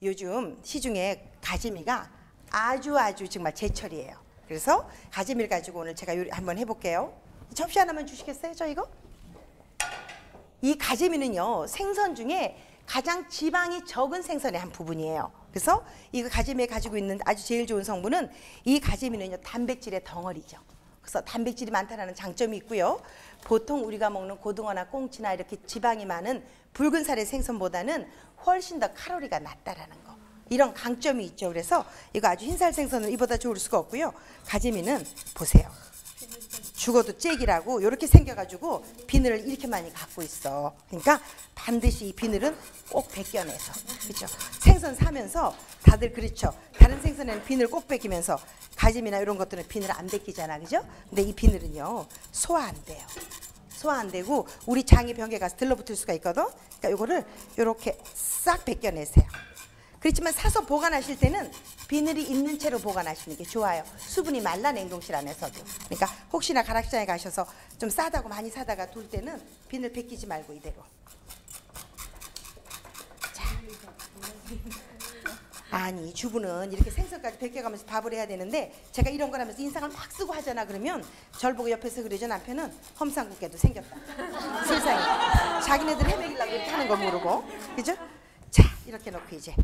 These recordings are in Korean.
요즘 시중에 가지미가 아주 정말 제철이에요. 그래서 가지미를 가지고 오늘 제가 요리 한번 해볼게요. 접시 하나만 주시겠어요? 저 이거? 이 가지미는요, 생선 중에 가장 지방이 적은 생선의 한 부분이에요. 그래서 이 가지미에 가지고 있는 아주 제일 좋은 성분은, 이 가지미는요, 단백질의 덩어리죠. 그래서 단백질이 많다는 장점이 있고요. 보통 우리가 먹는 고등어나 꽁치나 이렇게 지방이 많은 붉은 살의 생선보다는 훨씬 더 칼로리가 낮다라는 거, 이런 강점이 있죠. 그래서 이거 아주 흰살 생선은 이보다 좋을 수가 없고요. 가지미는 보세요, 죽어도 잭이라고 이렇게 생겨가지고 비늘을 이렇게 많이 갖고 있어. 그러니까 반드시 이 비늘은 꼭 벗겨내서, 그렇죠? 생선 사면서 다들 그렇죠. 다른 생선에는 비늘 꼭 벗기면서 가지미나 이런 것들은 비늘 안 벗기잖아, 그죠? 근데 이 비늘은요, 소화 안 돼요. 소화 안 되고 우리 장의 병에 가서 들러붙을 수가 있거든. 그러니까 이거를 이렇게 싹 벗겨내세요. 그렇지만 사서 보관하실 때는 비늘이 있는 채로 보관하시는 게 좋아요. 수분이 말라, 냉동실 안에서도. 그러니까 혹시나 가락시장에 가셔서 좀 싸다고 많이 사다가 둘 때는 비늘 벗기지 말고 이대로. 자. 아니, 주부는 이렇게 생선까지 벗겨가면서 밥을 해야 되는데, 제가 이런 걸 하면서 인상을 막 쓰고 하잖아. 그러면 절 보고 옆에서 그러죠. 남편은 험상궂게도 생겼다. 세상에. 자기네들 헤매기려고 이렇게 하는 거 모르고. 그죠? 자, 이렇게 놓고 이제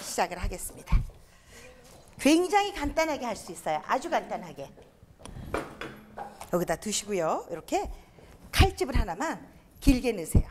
시작을 하겠습니다. 굉장히 간단하게 할 수 있어요. 아주 간단하게. 여기다 두시고요. 이렇게 칼집을 하나만 길게 넣으세요.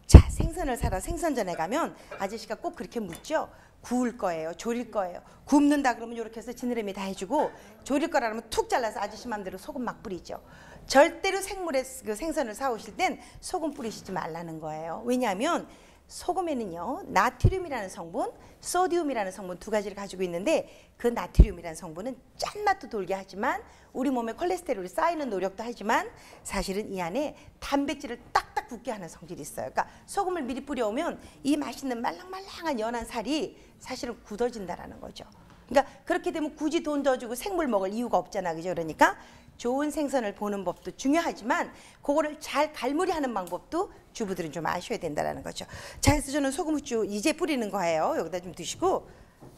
자, 생선을 사러 생선전에 가면 아저씨가 꼭 그렇게 묻죠. 구울 거예요, 조릴 거예요. 굽는다 그러면 이렇게 해서 지느러미 다 해주고, 조릴 거라면 툭 잘라서 아저씨 맘대로 소금 막 뿌리죠. 절대로 생물에 그 생선을 사오실 땐 소금 뿌리시지 말라는 거예요. 왜냐하면 소금에는요, 나트륨이라는 성분, 소디움이라는 성분 두 가지를 가지고 있는데, 그 나트륨이라는 성분은 짠맛도 돌게 하지만 우리 몸에 콜레스테롤이 쌓이는 노력도 하지만 사실은 이 안에 단백질을 딱딱 굳게 하는 성질이 있어요. 그러니까 소금을 미리 뿌려오면 이 맛있는 말랑말랑한 연한 살이 사실은 굳어진다라는 거죠. 그러니까 그렇게 되면 굳이 돈 더 주고 생물 먹을 이유가 없잖아, 그죠? 그러니까 좋은 생선을 보는 법도 중요하지만 그거를 잘 갈무리하는 방법도 주부들은 좀 아셔야 된다는 거죠. 자, 그래서 저는 소금, 후추 이제 뿌리는 거예요. 여기다 좀 드시고,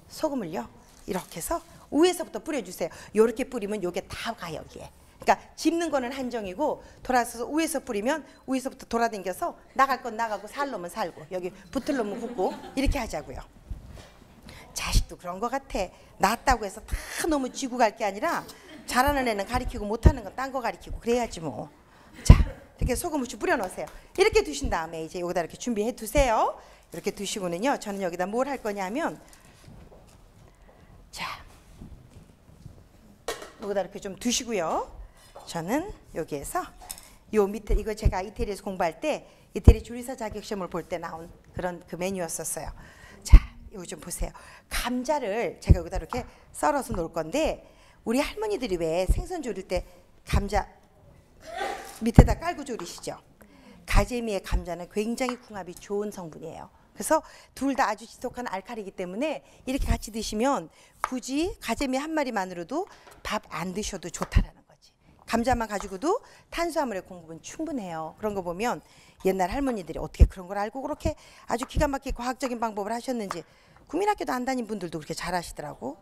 소금을요, 이렇게 해서 위에서부터 뿌려주세요. 이렇게 뿌리면 요게 다 가 여기에. 그러니까 집는 거는 한정이고, 돌아서서 위에서 뿌리면 위에서부터 돌아다녀서 나갈 건 나가고 살 놈은 살고 여기 붙을 놈은 붙고, 이렇게 하자고요. 자식도 그런 거 같아. 낫다고 해서 다 너무 쥐고 갈 게 아니라 잘하는 애는 가리키고 못하는 건 딴 거 가리키고 그래야지 뭐. 자, 이렇게 소금, 후추 뿌려 놓으세요. 이렇게 두신 다음에 이제 여기다 이렇게 준비해 두세요. 이렇게 두시고는요, 저는 여기다 뭘 할 거냐면, 자, 여기다 이렇게 좀 두시고요. 저는 여기에서 요 밑에, 이거 제가 이태리에서 공부할 때 이태리 조리사 자격시험을 볼 때 나온 그런 그 메뉴였었어요. 자, 이거 좀 보세요. 감자를 제가 여기다 이렇게 썰어서 놓을 건데, 우리 할머니들이 왜 생선 조릴 때 감자 밑에다 깔고 조리시죠? 가재미의 감자는 굉장히 궁합이 좋은 성분이에요. 그래서 둘 다 아주 지독한 알칼리이기 때문에 이렇게 같이 드시면 굳이 가재미 한 마리만으로도 밥 안 드셔도 좋다라는 거지. 감자만 가지고도 탄수화물의 공급은 충분해요. 그런 거 보면 옛날 할머니들이 어떻게 그런 걸 알고 그렇게 아주 기가 막히게 과학적인 방법을 하셨는지, 국민학교도 안 다닌 분들도 그렇게 잘 하시더라고.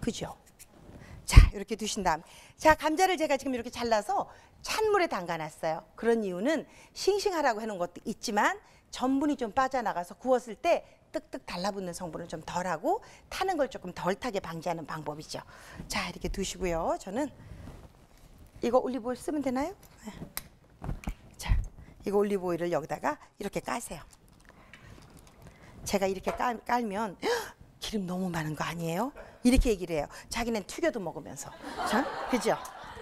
그죠? 자, 이렇게 두신 다음, 자, 감자를 제가 지금 이렇게 잘라서 찬물에 담가놨어요. 그런 이유는 싱싱하라고 해놓은 것도 있지만 전분이 좀 빠져나가서 구웠을 때 뜨뜻 달라붙는 성분을 좀 덜하고 타는 걸 조금 덜 타게 방지하는 방법이죠. 자, 이렇게 두시고요. 저는 이거 올리브오일 쓰면 되나요? 자, 이거 올리브오일을 여기다가 이렇게 까세요. 제가 이렇게 깔면 기름 너무 많은 거 아니에요? 이렇게 얘기를 해요. 자기는 튀겨도 먹으면서. 그죠?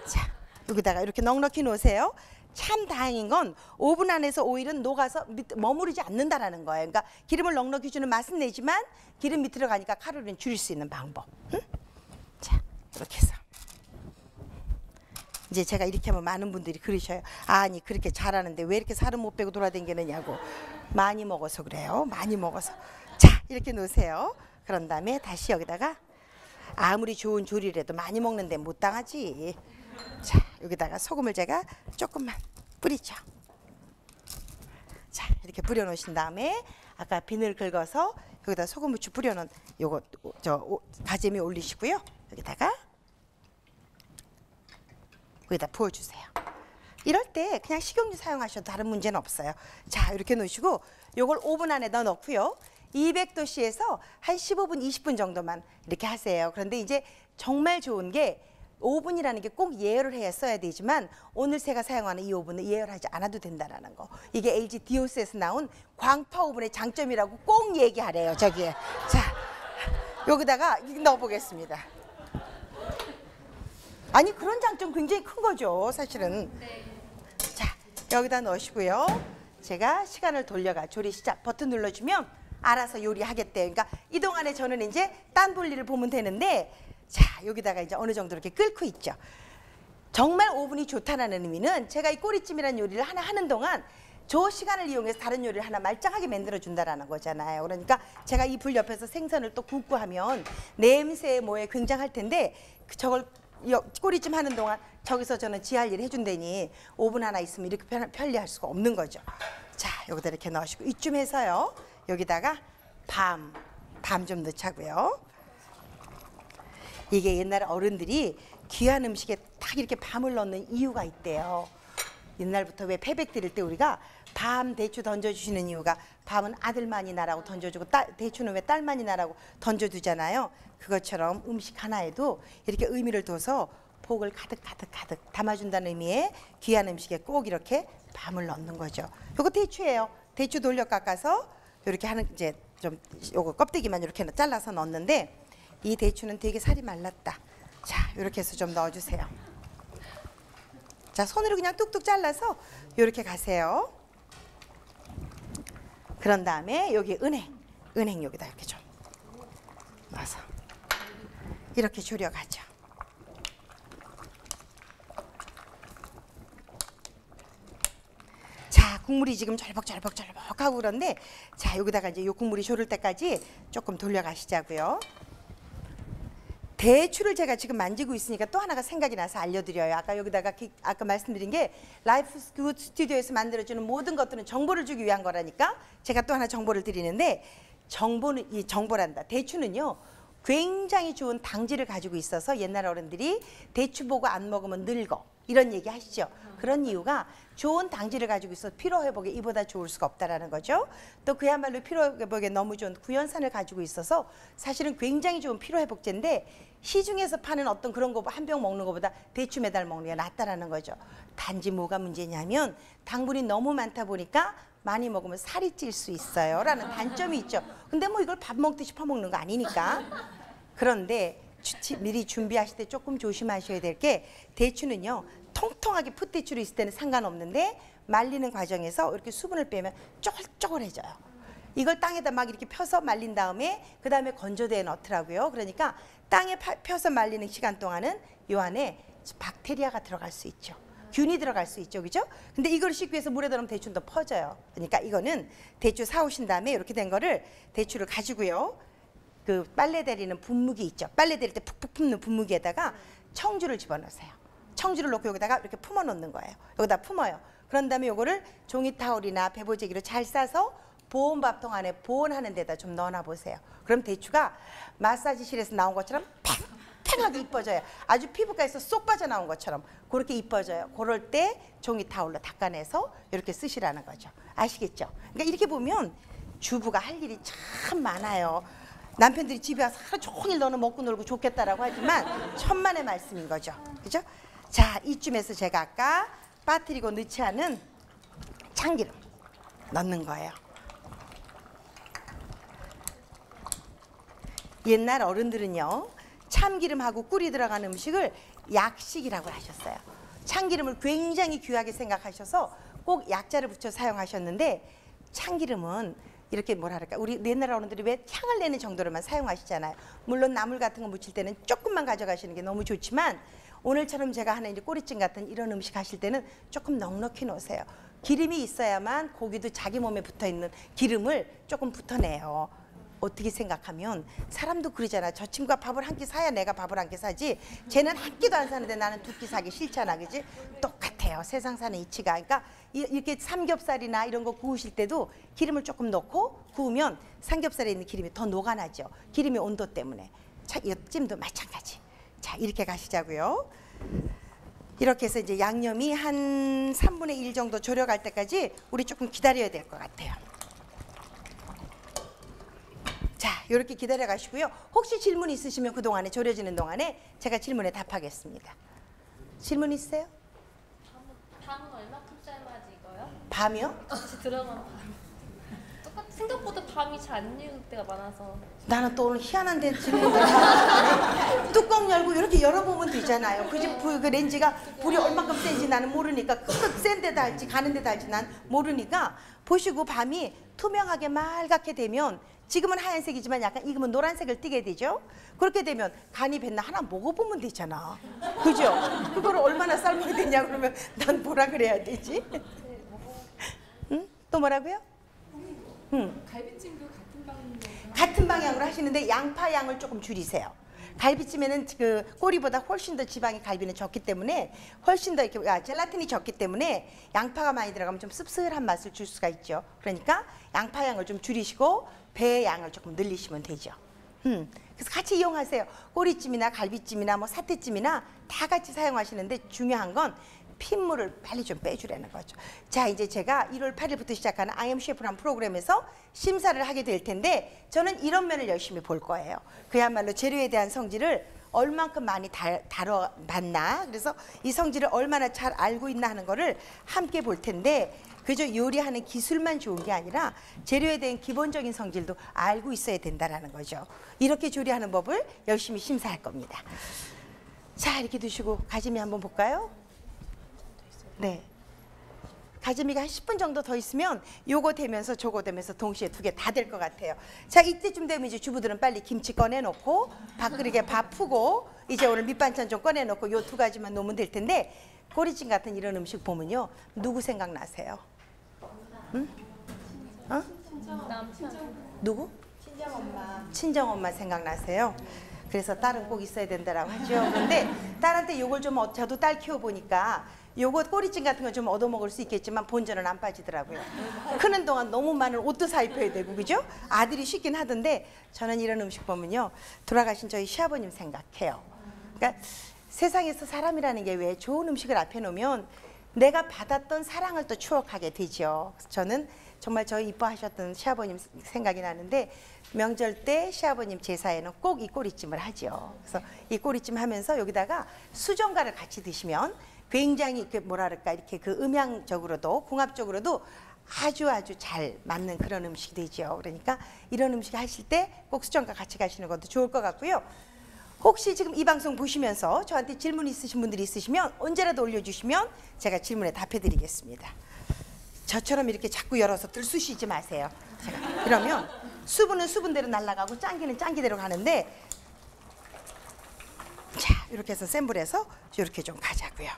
자, 여기다가 이렇게 넉넉히 놓으세요. 참 다행인 건 오븐 안에서 오일은 녹아서 머무르지 않는다라는 거예요. 그러니까 기름을 넉넉히 주는 맛은 내지만 기름 밑으로 가니까 칼로리는 줄일 수 있는 방법. 응? 자, 이렇게 해서 이제 제가 이렇게 하면 많은 분들이 그러셔요. 아니, 그렇게 잘하는데 왜 이렇게 살은 못 빼고 돌아다니느냐고. 많이 먹어서 그래요. 많이 먹어서. 자, 이렇게 놓으세요. 그런 다음에 다시 여기다가, 아무리 좋은 조리를 해도 많이 먹는데 못 당하지. 자, 여기다가 소금을 제가 조금만 뿌리죠. 자, 이렇게 뿌려 놓으신 다음에 아까 비늘 긁어서 여기다 소금 후추 뿌려놓은 요거 가재미 올리시고요. 여기다가 부어주세요. 이럴 때 그냥 식용유 사용하셔도 다른 문제는 없어요. 자, 이렇게 놓으시고 요걸 오븐 안에 넣어놓고요. 200도씨에서 한 15분, 20분 정도만 이렇게 하세요. 그런데 이제 정말 좋은 게 오븐이라는 게 꼭 예열을 해야 써야 되지만 오늘 제가 사용하는 이 오븐은 예열하지 않아도 된다는 거. 이게 LG 디오스에서 나온 광파 오븐의 장점이라고 꼭 얘기하래요. 저기에. 자, 여기다가 넣어보겠습니다. 아니, 그런 장점 굉장히 큰 거죠, 사실은. 자, 여기다 넣으시고요. 제가 시간을 돌려가 조리 시작 버튼 눌러주면 알아서 요리하겠대요. 그러니까 이 동안에 저는 이제 딴 볼일을 보면 되는데, 자, 여기다가 이제 어느 정도 이렇게 끓고 있죠. 정말 오븐이 좋다는 의미는 제가 이 꼬리찜이라는 요리를 하나 하는 동안 저 시간을 이용해서 다른 요리를 하나 말짱하게 만들어 준다라는 거잖아요. 그러니까 제가 이 불 옆에서 생선을 또 굽고 하면 냄새 뭐에 굉장할 텐데 저걸 꼬리찜 하는 동안 저기서 저는 지할 일 해준다니 오븐 하나 있으면 이렇게 편리할 수가 없는 거죠. 자, 여기다 이렇게 넣으시고 이쯤 해서요. 여기다가 밤 좀 넣자고요. 이게 옛날 어른들이 귀한 음식에 딱 이렇게 밤을 넣는 이유가 있대요. 옛날부터 왜 패백 드릴 때 우리가 밤 대추 던져주시는 이유가 밤은 아들만이 나라고 던져주고 대추는 왜 딸만이 나라고 던져두잖아요. 그것처럼 음식 하나에도 이렇게 의미를 둬서 복을 가득 담아준다는 의미의 귀한 음식에 꼭 이렇게 밤을 넣는 거죠. 요거 대추예요. 대추 돌려 깎아서 이렇게 하는 이제 좀 요거 껍데기만 이렇게 잘라서 넣었는데 이 대추는 되게 살이 말랐다. 자, 이렇게 해서 좀 넣어주세요. 자, 손으로 그냥 뚝뚝 잘라서 이렇게 가세요. 그런 다음에 여기 은행 여기다 이렇게 좀 넣어서 이렇게 졸여가죠. 자, 국물이 지금 절벅하고 그런데 자, 여기다가 이제 요 국물이 졸을 때까지 조금 돌려가시자고요. 대추를 제가 지금 만지고 있으니까 또 하나가 생각이 나서 알려드려요. 아까 여기다가 아까 말씀드린 게 라이프 굿 스튜디오에서 만들어주는 모든 것들은 정보를 주기 위한 거라니까 제가 또 하나 정보를 드리는데 정보란다. 대추는요 굉장히 좋은 당질을 가지고 있어서 옛날 어른들이 대추 보고 안 먹으면 늙어 이런 얘기 하시죠. 그런 이유가 좋은 당질을 가지고 있어서 피로회복에 이보다 좋을 수가 없다라는 거죠. 또 그야말로 피로회복에 너무 좋은 구연산을 가지고 있어서 사실은 굉장히 좋은 피로회복제인데 시중에서 파는 어떤 그런 거 한 병 먹는 것보다 대추 매달 먹는 게 낫다라는 거죠. 단지 뭐가 문제냐면 당분이 너무 많다 보니까 많이 먹으면 살이 찔 수 있어요 라는 단점이 있죠. 근데 뭐 이걸 밥 먹듯이 퍼먹는 거 아니니까. 그런데 미리 준비하실 때 조금 조심하셔야 될 게 대추는요 통통하게 풋대추로 있을 때는 상관없는데 말리는 과정에서 이렇게 수분을 빼면 쪼글쪼글해져요. 이걸 땅에다 막 이렇게 펴서 말린 다음에 그 다음에 건조대에 넣더라고요. 그러니까 땅에 펴서 말리는 시간 동안은 요 안에 박테리아가 들어갈 수 있죠. 균이 들어갈 수 있죠. 그죠? 근데 이걸 씻기 위해서 물에다 넣으면 대추는 더 퍼져요. 그러니까 이거는 대추 사오신 다음에 이렇게 된 거를 대추를 가지고요. 그 빨래 데리는 분무기 있죠. 빨래 데릴 때 푹푹 품는 분무기에다가 청주를 집어넣으세요. 청주를 넣고 여기다가 이렇게 품어 놓는 거예요. 여기다 품어요. 그런 다음에 요거를 종이 타올이나 배보제기로 잘 싸서 보온밥통 안에 보온하는 데다 좀 넣어놔 보세요. 그럼 대추가 마사지실에서 나온 것처럼 팽팽하게 이뻐져요. 아주 피부과에서 쏙 빠져나온 것처럼 그렇게 이뻐져요. 그럴 때 종이 타올로 닦아내서 이렇게 쓰시라는 거죠. 아시겠죠? 그러니까 이렇게 보면 주부가 할 일이 참 많아요. 남편들이 집에 와서 하루 종일 너는 먹고 놀고 좋겠다라고 하지만 천만의 말씀인 거죠. 그죠? 자, 이쯤에서 제가 아까 빠뜨리고 넣지 않은 참기름 넣는 거예요. 옛날 어른들은요 참기름하고 꿀이 들어간 음식을 약식이라고 하셨어요. 참기름을 굉장히 귀하게 생각하셔서 꼭 약자를 붙여 사용하셨는데 참기름은 이렇게 뭐랄까 우리 옛날 어른들이 왜 향을 내는 정도로만 사용하시잖아요. 물론 나물 같은 거 무칠 때는 조금만 가져가시는 게 너무 좋지만 오늘처럼 제가 하는 이제 꼬리찜 같은 이런 음식 하실 때는 조금 넉넉히 놓으세요. 기름이 있어야만 고기도 자기 몸에 붙어있는 기름을 조금 붙어내요. 어떻게 생각하면 사람도 그러잖아. 저 친구가 밥을 한 끼 사야 내가 밥을 한 끼 사지 쟤는 한 끼도 안 사는데 나는 두 끼 사기 싫잖아. 그지? 똑같아. 같아요. 세상 사는 이치가. 그러니까 이렇게 삼겹살이나 이런 거 구우실 때도 기름을 조금 넣고 구우면 삼겹살에 있는 기름이 더 녹아나죠. 기름의 온도 때문에. 자, 이 찜도 마찬가지. 자, 이렇게 가시자고요. 이렇게 해서 이제 양념이 한 3분의 1 정도 졸여갈 때까지 우리 조금 기다려야 될 것 같아요. 자, 이렇게 기다려 가시고요. 혹시 질문 있으시면 그동안에 졸여지는 동안에 제가 질문에 답하겠습니다. 질문 있어요? 밤은 얼마큼 삶아야지 익어요? 밤이요? 같이 들어간 밤. 생각보다 밤이 잘 안 익을 때가 많아서. 나는 또 오늘 희한한데 질문들 하네. 뚜껑 열고 이렇게 열어보면 되잖아요. 그 렌즈가 불이 얼마큼 센지 나는 모르니까 센 데다 할지 가는 데다 할지 난 모르니까 보시고 밤이 투명하게 맑게 되면 지금은 하얀색이지만 약간 익으면 노란색을 띠게 되죠. 그렇게 되면 간이 뱄나 하나 먹어보면 되잖아. 그죠? 그거를 얼마나 삶아야 되냐 그러면 난 뭐라 그래야 되지? 응? 또 뭐라고요? 갈비찜도 같은 방향으로 같은 방향으로 하시는데 양파 양을 조금 줄이세요. 갈비찜에는 그 꼬리보다 훨씬 더 지방이 갈비는 적기 때문에 훨씬 더 이렇게 젤라틴이 적기 때문에 양파가 많이 들어가면 좀 씁쓸한 맛을 줄 수가 있죠. 그러니까 양파 양을 좀 줄이시고 배 양을 조금 늘리시면 되죠. 그래서 같이 이용하세요. 꼬리찜이나 갈비찜이나 뭐 사태찜이나 다 같이 사용하시는데 중요한 건 핏물을 빨리 좀 빼주라는 거죠. 자, 이제 제가 1월 8일부터 시작하는 I am 셰프라는 프로그램에서 심사를 하게 될 텐데 저는 이런 면을 열심히 볼 거예요. 그야말로 재료에 대한 성질을 얼만큼 많이 다뤄봤나, 그래서 이 성질을 얼마나 잘 알고 있나 하는 거를 함께 볼 텐데 그저 요리하는 기술만 좋은 게 아니라 재료에 대한 기본적인 성질도 알고 있어야 된다는 거죠. 이렇게 조리하는 법을 열심히 심사할 겁니다. 자, 이렇게 두시고 가지미 한번 볼까요? 네. 가지미가 한 10분 정도 더 있으면 요거 되면서 저거 되면서 동시에 두 개 다 될 것 같아요. 자, 이때쯤 되면 이제 주부들은 빨리 김치 꺼내놓고 밥그릇에 밥 푸고 이제 오늘 밑반찬 좀 꺼내놓고 요 두 가지만 놓으면 될 텐데 꼬리찜 같은 이런 음식 보면요. 누구 생각나세요? 응? 어? 누구? 친정엄마. 친정엄마 생각나세요? 그래서 딸은 꼭 있어야 된다라고 하죠. 그런데 딸한테 요걸 좀 저도 딸 키워보니까 요거 꼬리찜 같은 건 좀 얻어먹을 수 있겠지만 본전은 안 빠지더라고요. 크는 동안 너무 많은 옷도 사 입혀야 되고, 그죠? 아들이 쉽긴 하던데 저는 이런 음식 보면요. 돌아가신 저희 시아버님 생각해요. 그러니까 세상에서 사람이라는 게 왜 좋은 음식을 앞에 놓으면 내가 받았던 사랑을 또 추억하게 되죠. 저는 정말 저희 이뻐하셨던 시아버님 생각이 나는데 명절 때 시아버님 제사에는 꼭 이 꼬리찜을 하죠. 그래서 이 꼬리찜 하면서 여기다가 수정과를 같이 드시면 굉장히 이렇게 뭐랄까 이렇게 그 음향적으로도 궁합적으로도 아주 잘 맞는 그런 음식이 되죠. 그러니까 이런 음식 하실 때 꼭 수정과 같이 가시는 것도 좋을 것 같고요. 혹시 지금 이 방송 보시면서 저한테 질문 있으신 분들이 있으시면 언제라도 올려주시면 제가 질문에 답해드리겠습니다. 저처럼 이렇게 자꾸 열어서 들쑤시지 마세요. 제가 그러면 수분은 수분대로 날아가고 짱기는 짱기대로 가는데, 자, 이렇게 해서 센 불에서 이렇게 좀 가자고요.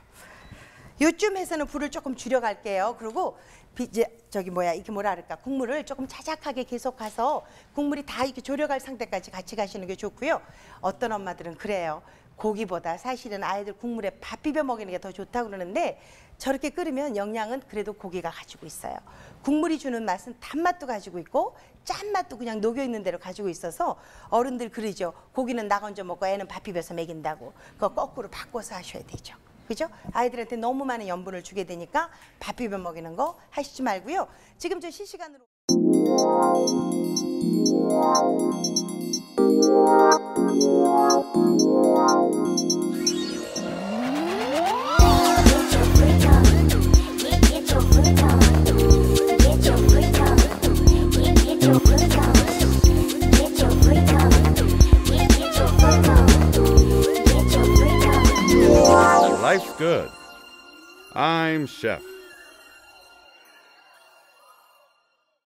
요쯤 해서는 불을 조금 줄여갈게요. 그리고 이제 이게 뭐라 그럴까, 국물을 조금 자작하게 계속 가서 국물이 다 이렇게 졸여갈 상태까지 같이 가시는 게 좋고요. 어떤 엄마들은 그래요. 고기보다 사실은 아이들 국물에 밥 비벼 먹이는 게 더 좋다고 그러는데 저렇게 끓이면 영양은 그래도 고기가 가지고 있어요. 국물이 주는 맛은 단맛도 가지고 있고 짠맛도 그냥 녹여있는 대로 가지고 있어서 어른들 그러죠. 고기는 나 건져 먹고 애는 밥 비벼서 먹인다고. 그거 거꾸로 바꿔서 하셔야 되죠. 그죠? 아이들한테 너무 많은 염분을 주게 되니까 밥 비벼 먹이는 거 하시지 말고요. 지금 저 실시간으로 Life's good. I'm Chef.